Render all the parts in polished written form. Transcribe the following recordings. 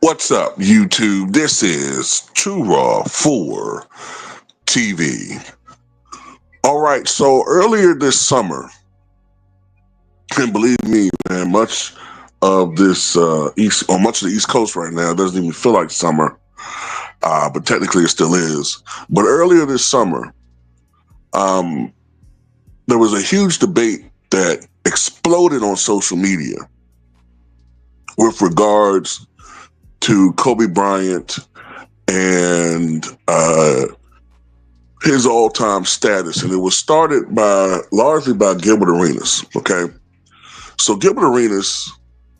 What's up, YouTube? This is Too Raw for TV. All right, so earlier this summer, and believe me, man, much of this much of the East Coast right now doesn't even feel like summer, but technically it still is. But earlier this summer, there was a huge debate that exploded on social media with regards to Kobe Bryant and his all-time status, and it was started largely by Gilbert Arenas. Okay, so Gilbert Arenas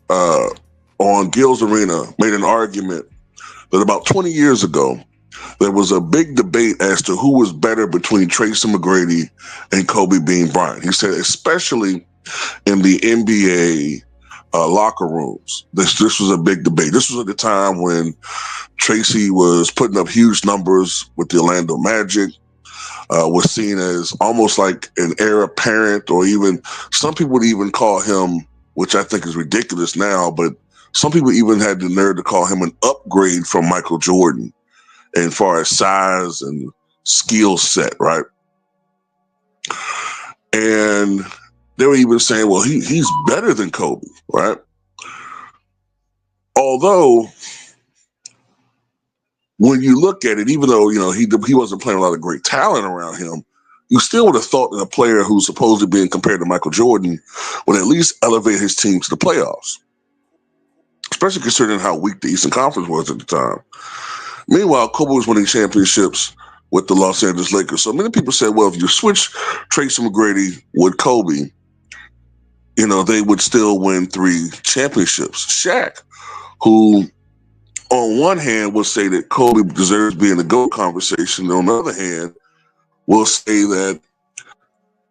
on Gil's Arena made an argument that about 20 years ago there was a big debate as to who was better between Tracy McGrady and Kobe Bean Bryant. He said, especially in the NBA locker rooms, this was a big debate. This was at the time when Tracy was putting up huge numbers with the Orlando Magic, was seen as almost like an heir apparent, or even some people would even call him, which I think is ridiculous now, but some people even had the nerve to call him an upgrade from Michael Jordan as far as size and skill set, right? And they were even saying, well, he's better than Kobe, right? Although, when you look at it, even though, he wasn't playing a lot of great talent around him, you still would have thought that a player who's supposedly being compared to Michael Jordan would at least elevate his team to the playoffs, especially considering how weak the Eastern Conference was at the time. Meanwhile, Kobe was winning championships with the Los Angeles Lakers. So many people said, well, if you switch Tracy McGrady with Kobe, they would still win 3 championships. Shaq, who on one hand will say that Kobe deserves to be in the GOAT conversation, and on the other hand will say that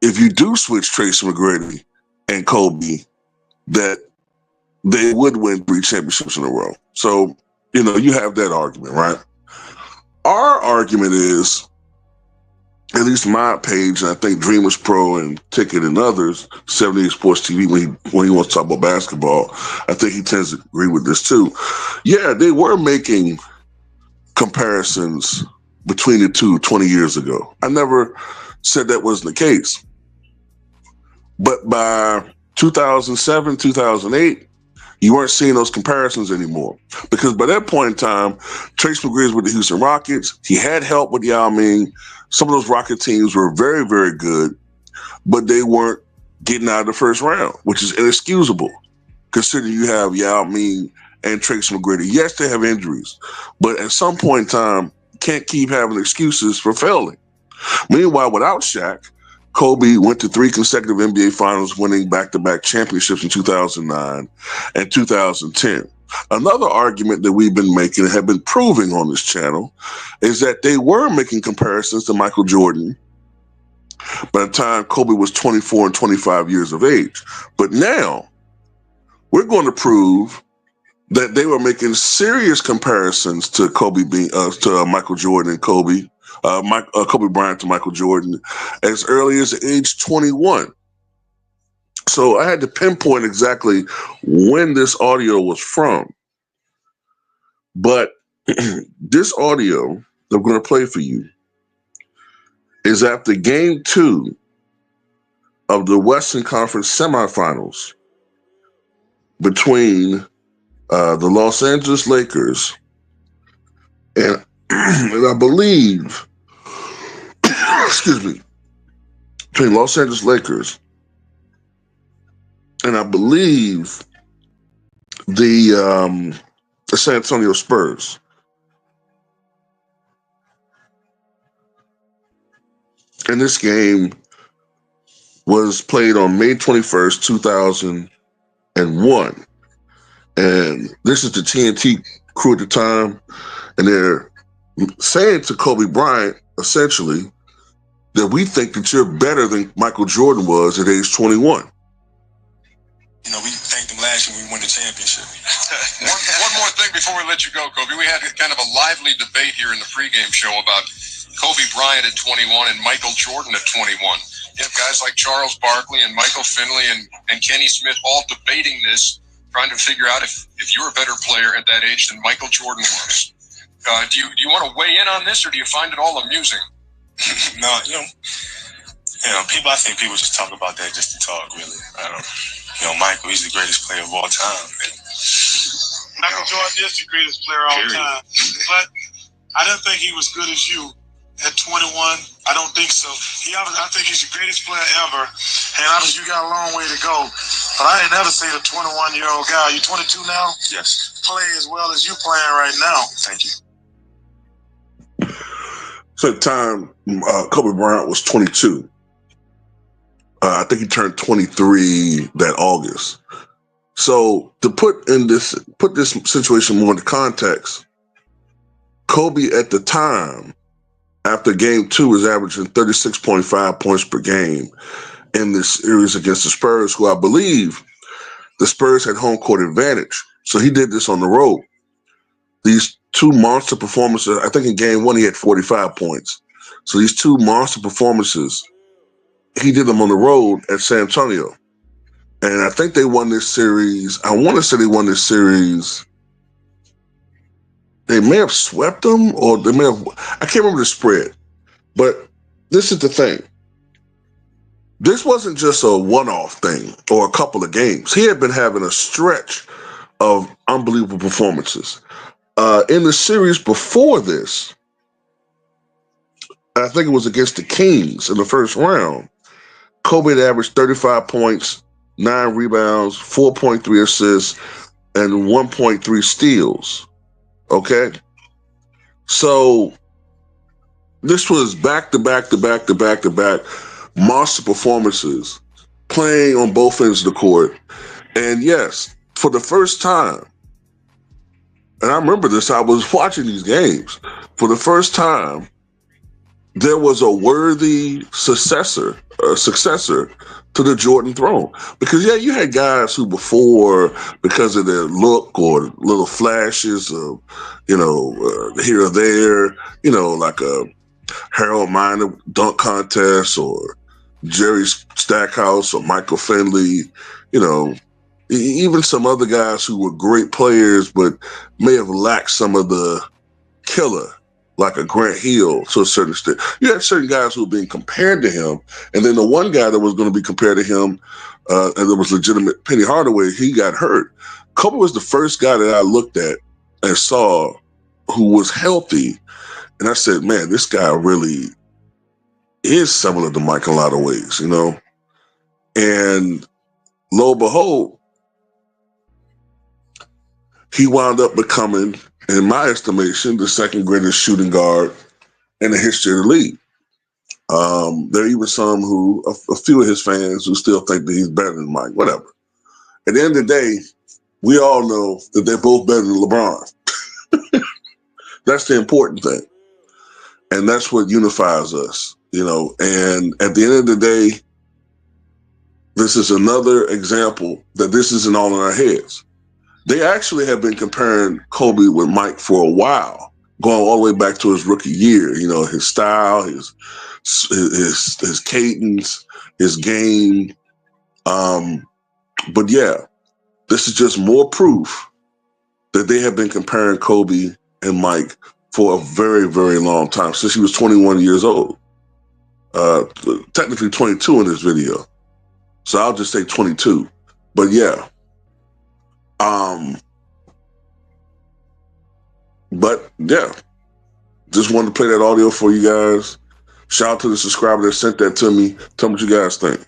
if you do switch Tracy McGrady and Kobe, that they would win 3 championships in a row. So, you have that argument, right? Our argument is, at least my page, and I think Dreamers Pro and Ticket and others, 78 Sports TV, when he wants to talk about basketball, I think he tends to agree with this too. Yeah, they were making comparisons between the two 20 years ago. I never said that wasn't the case. But by 2007, 2008, you weren't seeing those comparisons anymore. Because by that point in time, Trace McGrady was with the Houston Rockets. He had help with Yao Ming. Some of those Rocket teams were very, very good, but they weren't getting out of the first round, which is inexcusable, considering you have Yao Ming and Tracy McGrady. Yes, they have injuries, but at some point in time, you can't keep having excuses for failing. Meanwhile, without Shaq, Kobe went to 3 consecutive NBA Finals, winning back-to-back championships in 2009 and 2010. Another argument that we've been making and have been proving on this channel is that they were making comparisons to Michael Jordan by the time Kobe was 24 and 25 years of age. But now we're going to prove that they were making serious comparisons to Michael Jordan and Kobe Bryant to Michael Jordan as early as age 21. So I had to pinpoint exactly when this audio was from. But this audio that I'm going to play for you is after Game 2 of the Western Conference semifinals between the Los Angeles Lakers and I believe, between Los Angeles Lakers and I believe the San Antonio Spurs. And this game was played on May 21st, 2001. And this is the TNT crew at the time. And they're saying to Kobe Bryant, essentially, that we think that you're better than Michael Jordan was at age 21. We thanked them last year when we won the championship. one more thing before we let you go, Kobe. We had kind of a lively debate here in the pregame show about Kobe Bryant at 21 and Michael Jordan at 21. You have guys like Charles Barkley and Michael Finley and Kenny Smith all debating this trying to figure out if you're a better player at that age than Michael Jordan was. Do you want to weigh in on this, or do you find it all amusing? No, people. I think people just talk about that just to talk. Really, I don't. Michael, he's the greatest player of all time. And, Michael Jordan is the greatest player of all time, but I didn't think he was good as you at 21. I don't think so. I think he's the greatest player ever, and obviously you got a long way to go. But I ain't never seen a 21-year-old guy. You 22 now? Yes. Play as well as you playing right now. Thank you. So at the time, Kobe Bryant was 22. I think he turned 23 that August. So to put this situation more into context, Kobe at the time, after game 2, was averaging 36.5 points per game in this series against the Spurs, who I believe the Spurs had home court advantage. So he did this on the road. These 2 monster performances, I think in game 1 he had 45 points. So these 2 monster performances, he did them on the road at San Antonio. And I think they won this series. I want to say they won this series. They may have swept them, or they may have, I can't remember the spread. But this is the thing. This wasn't just a one-off thing or a couple of games. He had been having a stretch of unbelievable performances. In the series before this, I think it was against the Kings in the first round, Kobe had averaged 35 points, 9 rebounds, 4.3 assists, and 1.3 steals. Okay? So this was back-to-back monster performances, playing on both ends of the court. And yes, for the first time, and I remember this, I was watching these games, for the first time, there was a worthy successor to the Jordan throne. Because, yeah, you had guys who before, because of their look or little flashes of, here or there, like a Harold Miner dunk contest or Jerry Stackhouse or Michael Finley, even some other guys who were great players but may have lacked some of the killer, like a Grant Hill to a certain extent. You had certain guys who were being compared to him, and then the one guy that was going to be compared to him, and that was legitimate, Penny Hardaway, he got hurt. Kobe was the first guy that I looked at and saw who was healthy, and I said, man, this guy really is similar to Mike in a lot of ways, And lo and behold, he wound up becoming, in my estimation, the second greatest shooting guard in the history of the league. There are even some a few of his fans who still think that he's better than Mike, whatever. At the end of the day, we all know that they're both better than LeBron. That's the important thing. And that's what unifies us, And at the end of the day, this is another example that this isn't all in our heads. They actually have been comparing Kobe with Mike for a while, going all the way back to his rookie year. His style, his cadence, his game. But yeah, this is just more proof that they have been comparing Kobe and Mike for a very, very long time, since he was 21 years old. Technically 22 in this video. So I'll just say 22. But yeah. But yeah, just wanted to play that audio for you guys. Shout out to the subscriber that sent that to me. Tell me what you guys think.